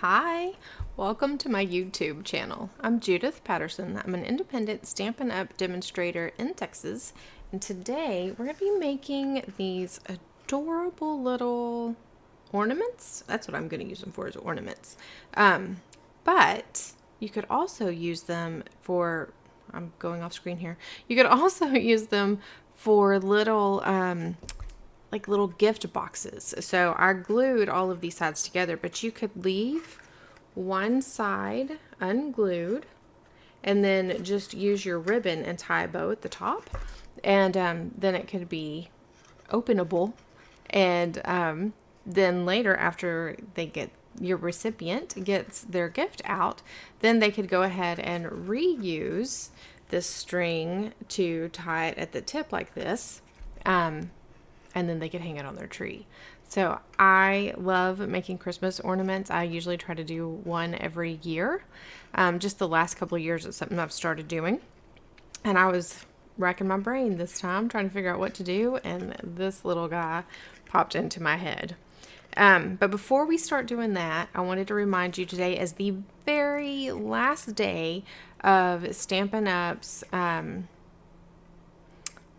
Hi, welcome to my YouTube channel. I'm Judith Patterson. I'm an independent Stampin' Up! Demonstrator in Texas, and today we're going to be making these adorable little ornaments. That's what I'm going to use them for, is ornaments. But you could also use them for, I'm going off screen here, you could also use them for little like little gift boxes. So I glued all of these sides together, but you could leave one side unglued and then just use your ribbon and tie a bow at the top. And then it could be openable. And then later, after they get your recipient gets their gift out, then they could go ahead and reuse this string to tie it at the tip like this. And then they could hang it on their tree. So I love making Christmas ornaments. I usually try to do one every year. Just the last couple of years, it's something I've started doing. And I was racking my brain this time trying to figure out what to do, and this little guy popped into my head. But before we start doing that, I wanted to remind you today is the very last day of Stampin' Up's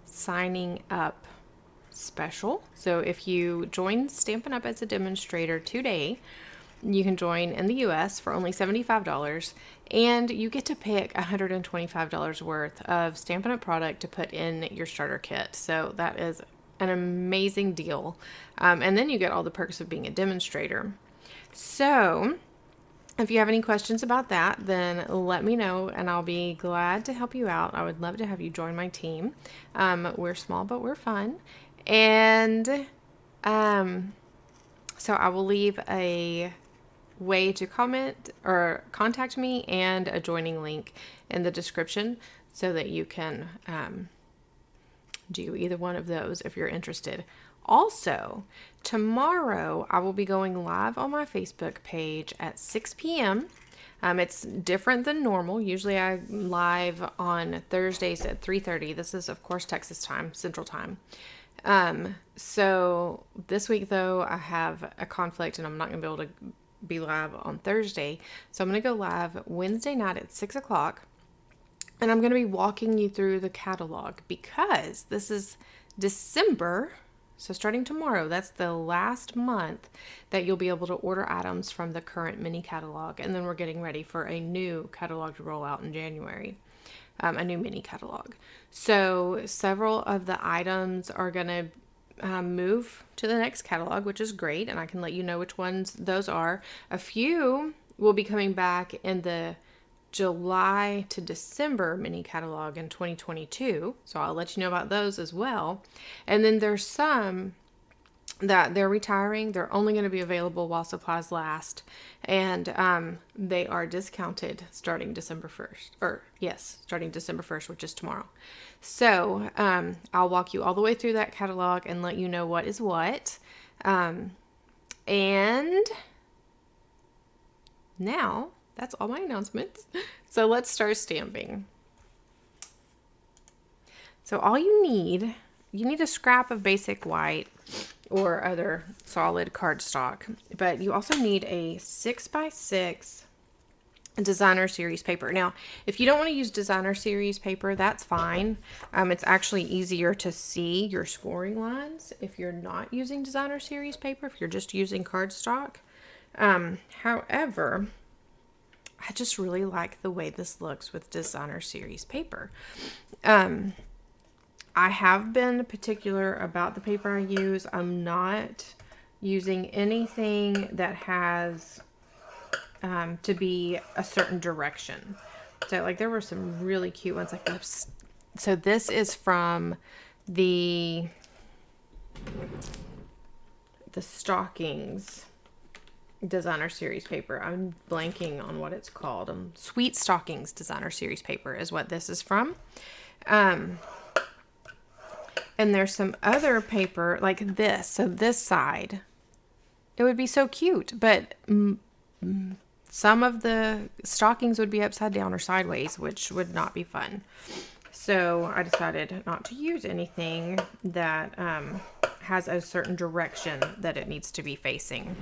signing up special. So if you join Stampin' Up as a demonstrator today, you can join in the US for only $75, and you get to pick $125 worth of Stampin' Up product to put in your starter kit. So that is an amazing deal. And then you get all the perks of being a demonstrator. So if you have any questions about that, then let me know and I'll be glad to help you out. I would love to have you join my team. We're small, but we're fun. And so I will leave a way to comment or contact me and a joining link in the description so that you can do either one of those if you're interested. Also, tomorrow I will be going live on my Facebook page at 6 p.m. It's different than normal. Usually I live on Thursdays at 3:30. This is, of course, Texas time, Central Time. So this week though, I have a conflict and I'm not going to be able to be live on Thursday. So I'm going to go live Wednesday night at 6 o'clock, and I'm going to be walking you through the catalog because this is December. So starting tomorrow, that's the last month that you'll be able to order items from the current mini catalog. And then we're getting ready for a new catalog to roll out in January. A new mini catalog. So several of the items are going to move to the next catalog, which is great. And I can let you know which ones those are. A few will be coming back in the July to December mini catalog in 2022. So I'll let you know about those as well. And then there's some that they're retiring. They're only going to be available while supplies last. And they are discounted starting December 1st. Starting December 1st, which is tomorrow. So I'll walk you all the way through that catalog and let you know what is what. And now that's all my announcements. So let's start stamping. So all you need a scrap of basic white or other solid cardstock, but you also need a 6x6 designer series paper. Now, if you don't want to use designer series paper, that's fine. It's actually easier to see your scoring lines if you're not using designer series paper, if you're just using cardstock. However, I just really like the way this looks with designer series paper. I have been particular about the paper I use. I'm not using anything that has to be a certain direction. So like there were some really cute ones like this. So this is from the Stockings designer series paper. I'm blanking on what it's called. Sweet Stockings designer series paper is what this is from. And there's some other paper like this. So this side, it would be so cute, but some of the stockings would be upside down or sideways, which would not be fun. So I decided not to use anything that has a certain direction that it needs to be facing.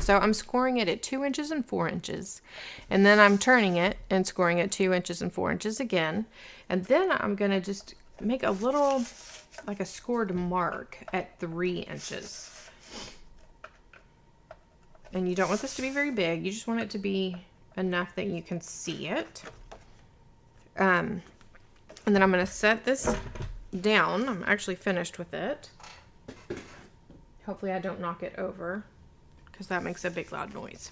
So I'm scoring it at 2 inches and 4 inches. And then I'm turning it and scoring it 2 inches and 4 inches again. And then I'm going to just make a little, like a scored mark at 3 inches. And you don't want this to be very big. You just want it to be enough that you can see it. And then I'm going to set this down. I'm actually finished with it. Hopefully I don't knock it over, because that makes a big loud noise.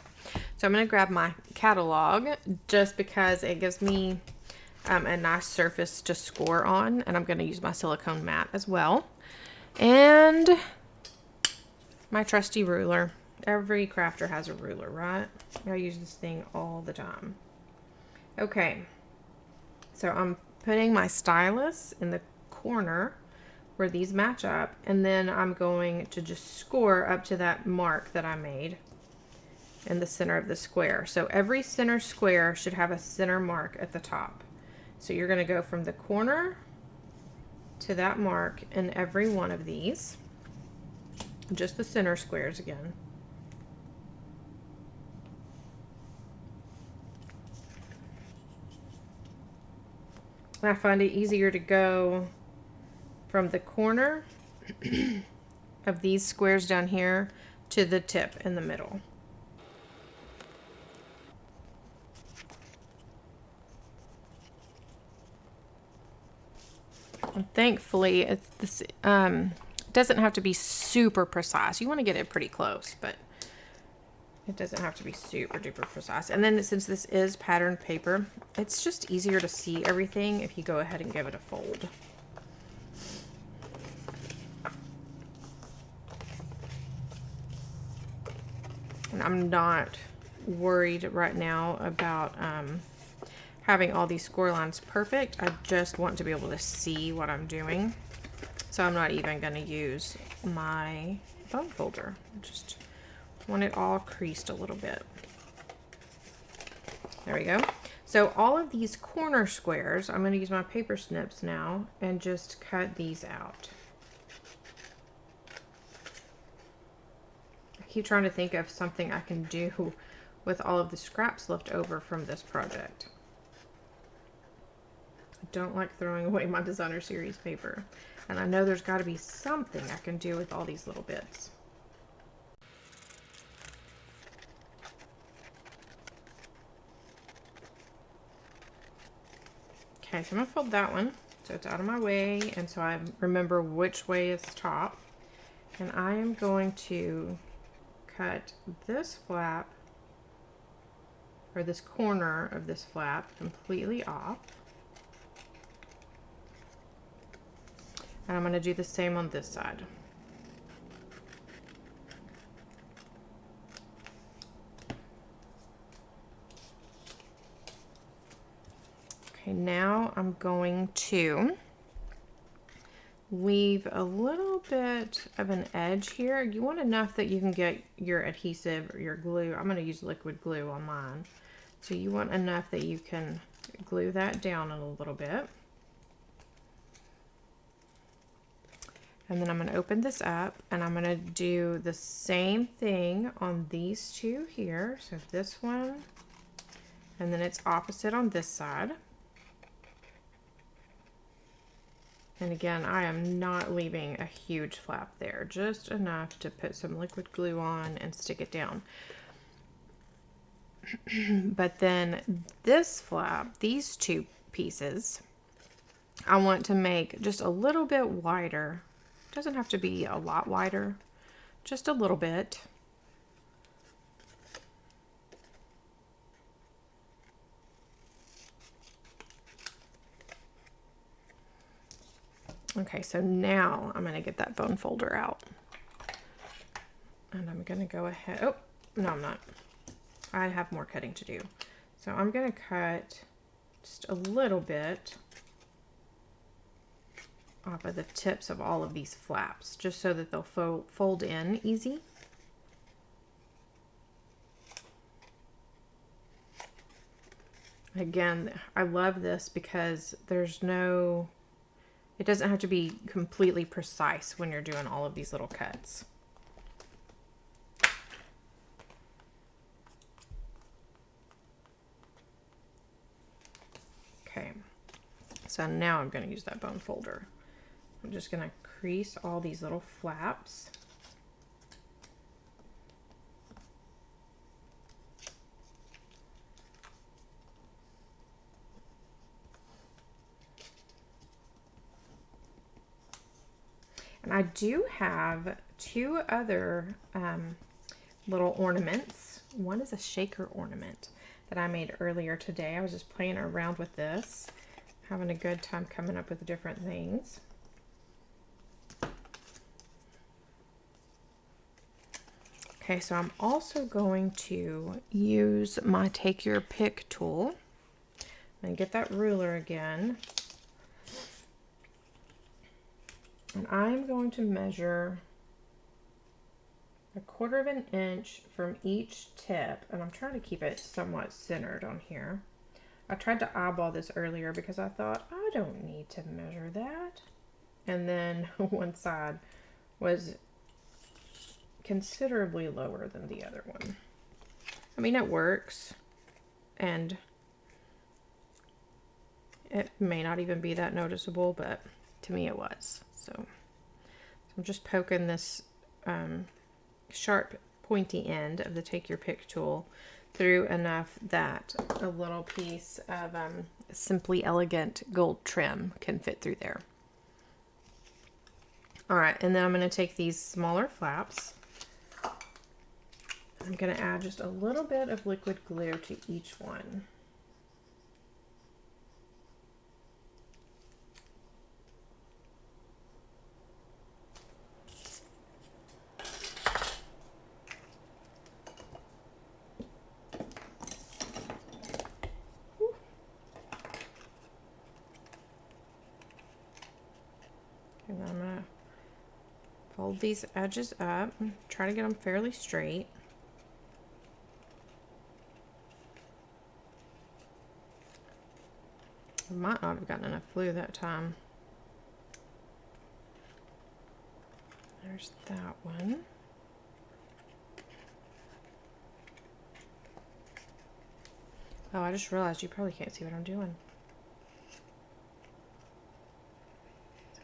So I'm going to grab my catalog just because it gives me a nice surface to score on, and I'm going to use my silicone mat as well. And my trusty ruler. Every crafter has a ruler, right? I use this thing all the time. Okay, so I'm putting my stylus in the corner where these match up, and then I'm going to just score up to that mark that I made in the center of the square. So every center square should have a center mark at the top. So you're going to go from the corner to that mark in every one of these, just the center squares again. I find it easier to go from the corner of these squares down here to the tip in the middle. And thankfully, this doesn't have to be super precise. You want to get it pretty close, but it doesn't have to be super duper precise. And then since this is patterned paper, it's just easier to see everything if you go ahead and give it a fold. And I'm not worried right now about having all these score lines perfect. I just want to be able to see what I'm doing. So I'm not even going to use my bone folder. Just want it all creased a little bit. There we go. So all of these corner squares, I'm going to use my paper snips now and just cut these out. I keep trying to think of something I can do with all of the scraps left over from this project. I don't like throwing away my designer series paper, and I know there's got to be something I can do with all these little bits. Okay, so I'm going to fold that one so it's out of my way, and so I remember which way is top. And I am going to cut this flap, or this corner of this flap, completely off. And I'm going to do the same on this side. Okay, now I'm going to leave a little bit of an edge here. You want enough that you can get your adhesive or your glue. I'm going to use liquid glue on mine. So you want enough that you can glue that down a little bit. And then I'm going to open this up, and I'm going to do the same thing on these two here. So this one, and then it's opposite on this side. And again, I am not leaving a huge flap there, just enough to put some liquid glue on and stick it down. But then this flap, these two pieces, I want to make just a little bit wider. Doesn't have to be a lot wider, just a little bit. Okay, so now I'm going to get that bone folder out. And I'm going to go ahead. Oh, no, I'm not. I have more cutting to do. So I'm going to cut just a little bit off of the tips of all of these flaps, just so that they'll fold in easy. Again, I love this because there's no, it doesn't have to be completely precise when you're doing all of these little cuts. So now I'm going to use that bone folder. I'm just going to crease all these little flaps. And I do have two other little ornaments. One is a shaker ornament that I made earlier today. I was just playing around with this, having a good time coming up with different things. Okay, so I'm also going to use my Take Your Pick tool and get that ruler again. And I'm going to measure 1/4 of an inch from each tip, and I'm trying to keep it somewhat centered on here. I tried to eyeball this earlier because I thought, I don't need to measure that. And then one side was considerably lower than the other one. I mean, it works, and it may not even be that noticeable, but to me it was. So I'm just poking this sharp pointy end of the Take Your Pick tool through enough that a little piece of Simply Elegant gold trim can fit through there. All right, and then I'm going to take these smaller flaps. I'm going to add just a little bit of liquid glue to each one. And I'm going to fold these edges up and try to get them fairly straight. I might not have gotten enough glue that time. There's that one. Oh, I just realized you probably can't see what I'm doing.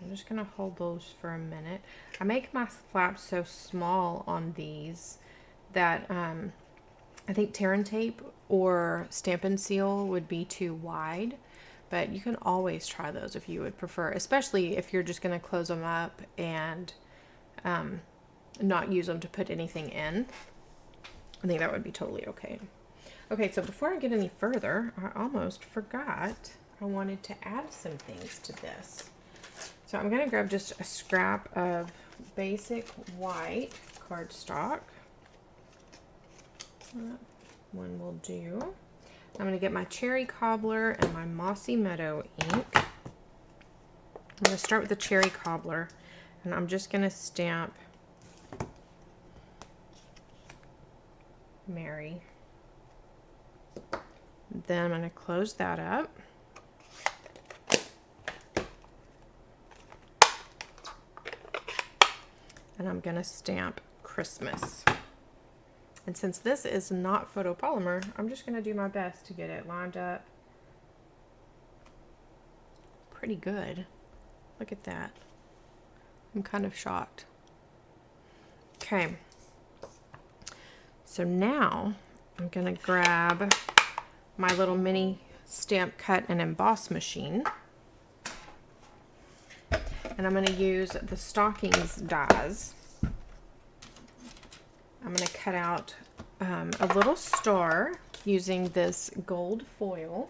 I'm just going to hold those for a minute. I make my flaps so small on these that I think tear and tape or Stampin' Seal would be too wide. But you can always try those if you would prefer, especially if you're just going to close them up and not use them to put anything in. I think that would be totally okay. Okay, so before I get any further, I almost forgot I wanted to add some things to this. So I'm going to grab just a scrap of basic white cardstock. That one will do. I'm going to get my cherry cobbler and my mossy meadow ink. I'm going to start with the cherry cobbler, and I'm just going to stamp Mary. Then I'm going to close that up. And I'm going to stamp Christmas. And since this is not photopolymer, I'm just going to do my best to get it lined up pretty good. Look at that. I'm kind of shocked. Okay. So now I'm going to grab my little mini stamp cut and emboss machine. And I'm going to use the Stockings dies. I'm going to cut out a little star using this gold foil.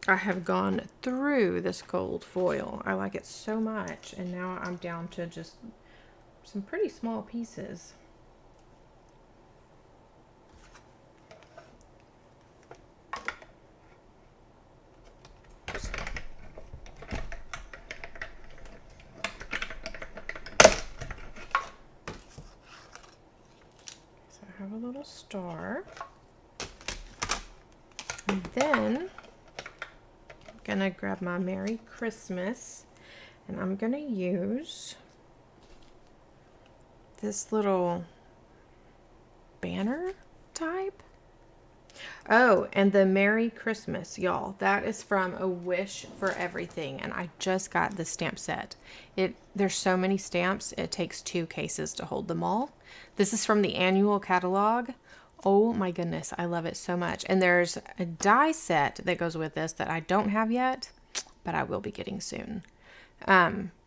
I have gone through this gold foil. I like it so much, and now I'm down to just some pretty small pieces. Have a little star, and then I'm gonna grab my Merry Christmas, and I'm gonna use this little banner type. Oh, and the Merry Christmas, y'all. That is from A Wish for Everything, and I just got the stamp set. There's so many stamps, it takes 2 cases to hold them all. This is from the annual catalog. Oh my goodness, I love it so much. And there's a die set that goes with this that I don't have yet, but I will be getting soon.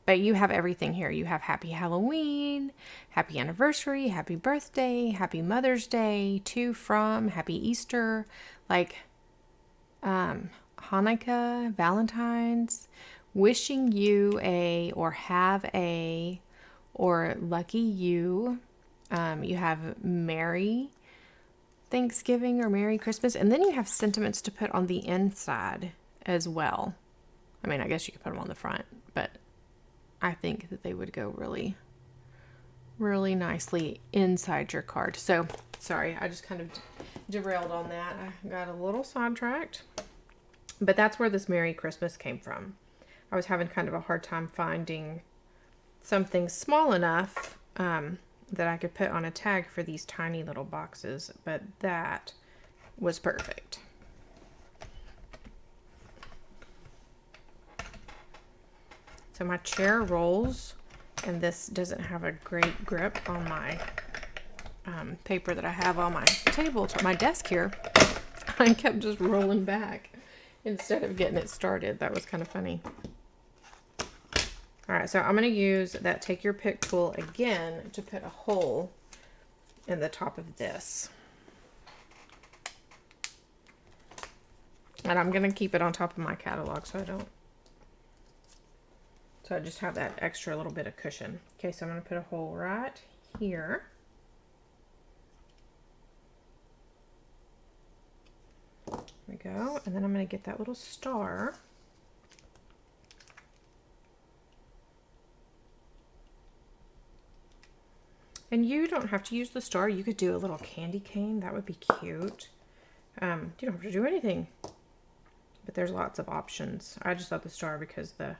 But you have everything here. You have Happy Halloween, Happy Anniversary, Happy Birthday, Happy Mother's Day, to, from, Happy Easter, like Hanukkah, Valentine's, wishing you a, or have a, or lucky you. You have Merry Thanksgiving or Merry Christmas. And then you have sentiments to put on the inside as well. I mean, I guess you could put them on the front, but I think that they would go really, really nicely inside your card. So, sorry, I just kind of derailed on that. I got a little sidetracked. But that's where this Merry Christmas came from. I was having kind of a hard time finding something small enough that I could put on a tag for these tiny little boxes. But that was perfect. So my chair rolls, and this doesn't have a great grip on my paper that I have on my table, my desk here. I kept just rolling back instead of getting it started. That was kind of funny. All right, so I'm going to use that Take Your Pick tool again to put a hole in the top of this. And I'm going to keep it on top of my catalog so I just have that extra little bit of cushion. Okay, so I'm going to put a hole right here. There we go. And then I'm going to get that little star. And you don't have to use the star. You could do a little candy cane. That would be cute. You don't have to do anything. But there's lots of options. I just thought the star because the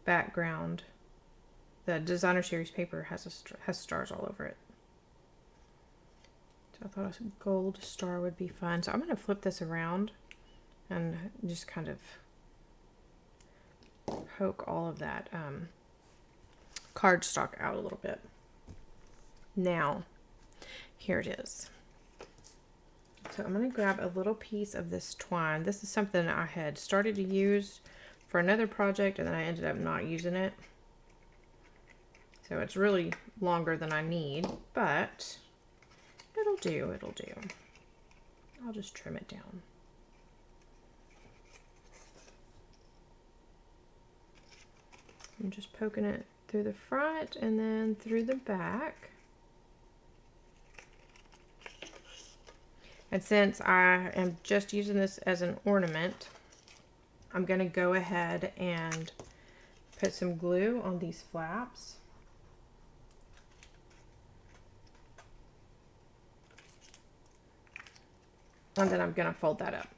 background, the designer series paper has stars all over it. So I thought a gold star would be fun. So I'm going to flip this around and just kind of poke all of that cardstock out a little bit. Now, here it is. So I'm going to grab a little piece of this twine. This is something I had started to use for another project, and then I ended up not using it. So it's really longer than I need, but it'll do, it'll do. I'll just trim it down. I'm just poking it through the front and then through the back. And since I am just using this as an ornament, I'm going to go ahead and put some glue on these flaps. And then I'm going to fold that up.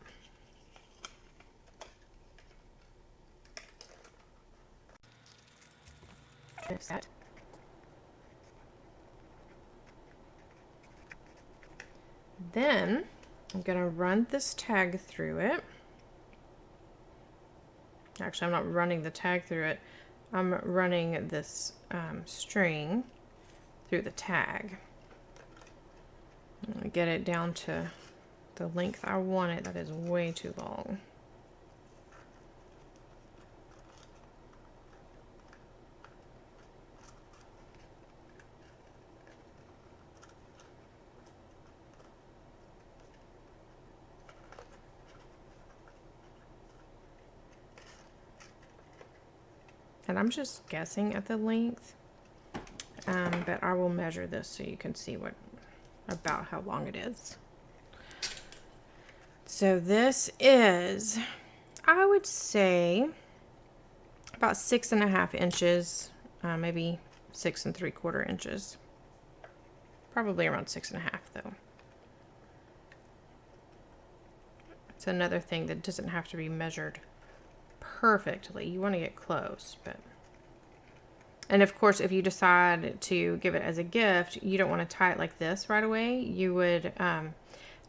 Then I'm going to run this tag through it. Actually, I'm not running the tag through it. I'm running this string through the tag. I'm going to get it down to the length I want it. That is way too long. And I'm just guessing at the length, but I will measure this so you can see about how long it is. So this is, I would say, about 6.5 inches, maybe 6 3/4 inches. Probably around 6.5 though. It's another thing that doesn't have to be measured perfectly. You want to get close, and of course, if you decide to give it as a gift, you don't want to tie it like this right away. You would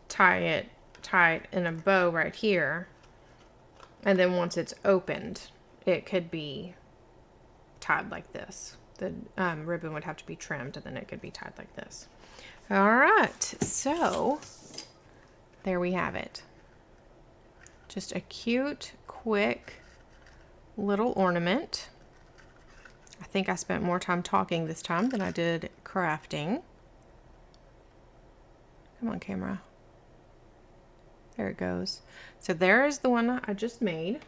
tie it tie it in a bow right here. And then once it's opened, it could be tied like this. The ribbon would have to be trimmed, and then it could be tied like this. All right, so there we have it. Just a cute, quick little ornament. I think I spent more time talking this time than I did crafting. Come on, camera. There it goes. So there is the one I just made.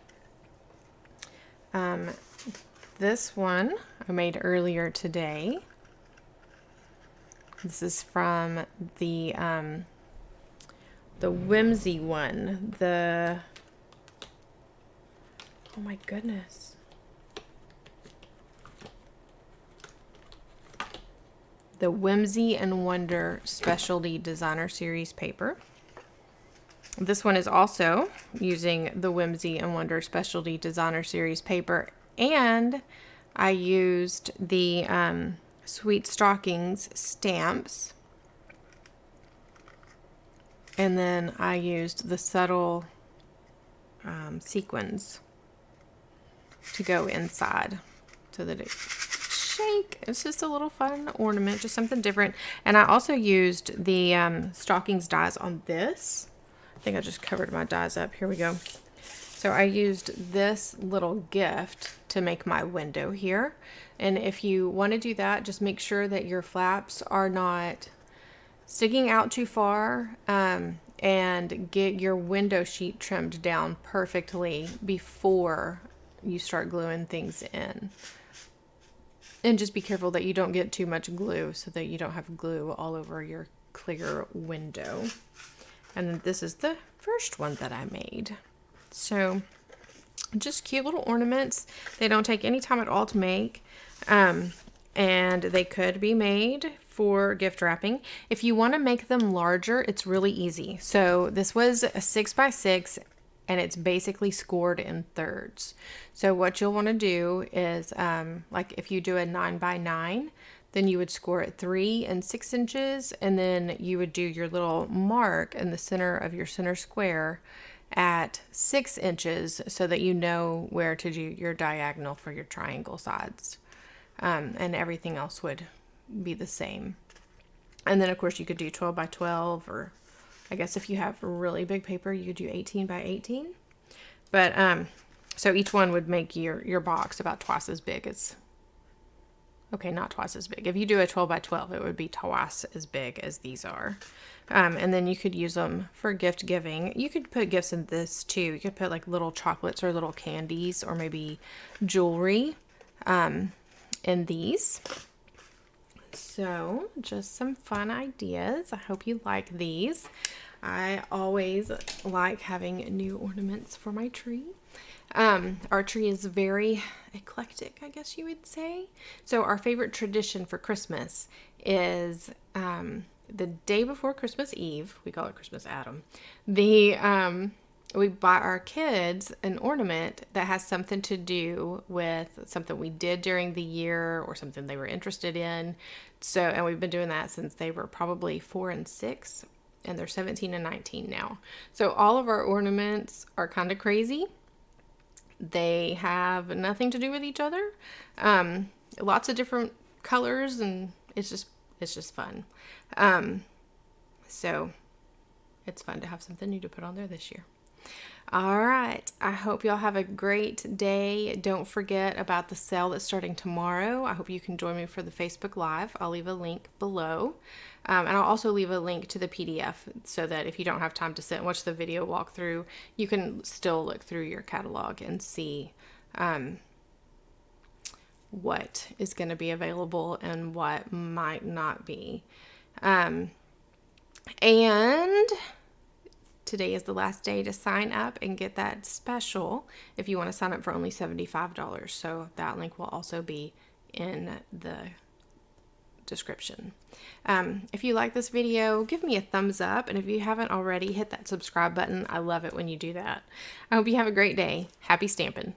This one I made earlier today. This is from the whimsy one. Oh my goodness. The Whimsy and Wonder Specialty Designer Series paper. This one is also using the Whimsy and Wonder Specialty Designer Series paper, and I used the Sweet Stockings stamps, and then I used the subtle sequins to go inside so that it shake. It's just a little fun ornament, just something different. And I also used the Stockings dies on this. I think I just covered my dies up. Here we go. So I used this little gift to make my window here. And if you want to do that, just make sure that your flaps are not sticking out too far, and get your window sheet trimmed down perfectly before you start gluing things in. And just be careful that you don't get too much glue so that you don't have glue all over your clear window. And then this is the first one that I made. So just cute little ornaments. They don't take any time at all to make. And they could be made for gift wrapping. If you want to make them larger, it's really easy. So this was a 6x6, and it's basically scored in thirds. So what you'll want to do is, like if you do a 9x9, then you would score it 3 and 6 inches, and then you would do your little mark in the center of your center square at 6 inches so that you know where to do your diagonal for your triangle sides. And everything else would be the same. And then of course you could do 12x12, or I guess if you have really big paper, you could do 18x18. But so each one would make your box about twice as big as, okay, not twice as big. If you do a 12x12, it would be twice as big as these are. And then you could use them for gift giving. You could put gifts in this too. You could put like little chocolates or little candies or maybe jewelry in these. So just some fun ideas. I hope you like these. I always like having new ornaments for my tree. Our tree is very eclectic, I guess you would say. So our favorite tradition for Christmas is the day before Christmas Eve. We call it Christmas Adam. We buy our kids an ornament that has something to do with something we did during the year or something they were interested in. So, and we've been doing that since they were probably 4 and 6, and they're 17 and 19 now. So all of our ornaments are kind of crazy. They have nothing to do with each other. Lots of different colors, and it's just fun. So it's fun to have something new to put on there this year. All right. I hope y'all have a great day. Don't forget about the sale that's starting tomorrow. I hope you can join me for the Facebook Live. I'll leave a link below. And I'll also leave a link to the PDF so that if you don't have time to sit and watch the video walkthrough, you can still look through your catalog and see what is going to be available and what might not be. And today is the last day to sign up and get that special if you want to sign up for only $75. So that link will also be in the description. If you like this video, give me a thumbs up. And if you haven't already, hit that subscribe button. I love it when you do that. I hope you have a great day. Happy stamping.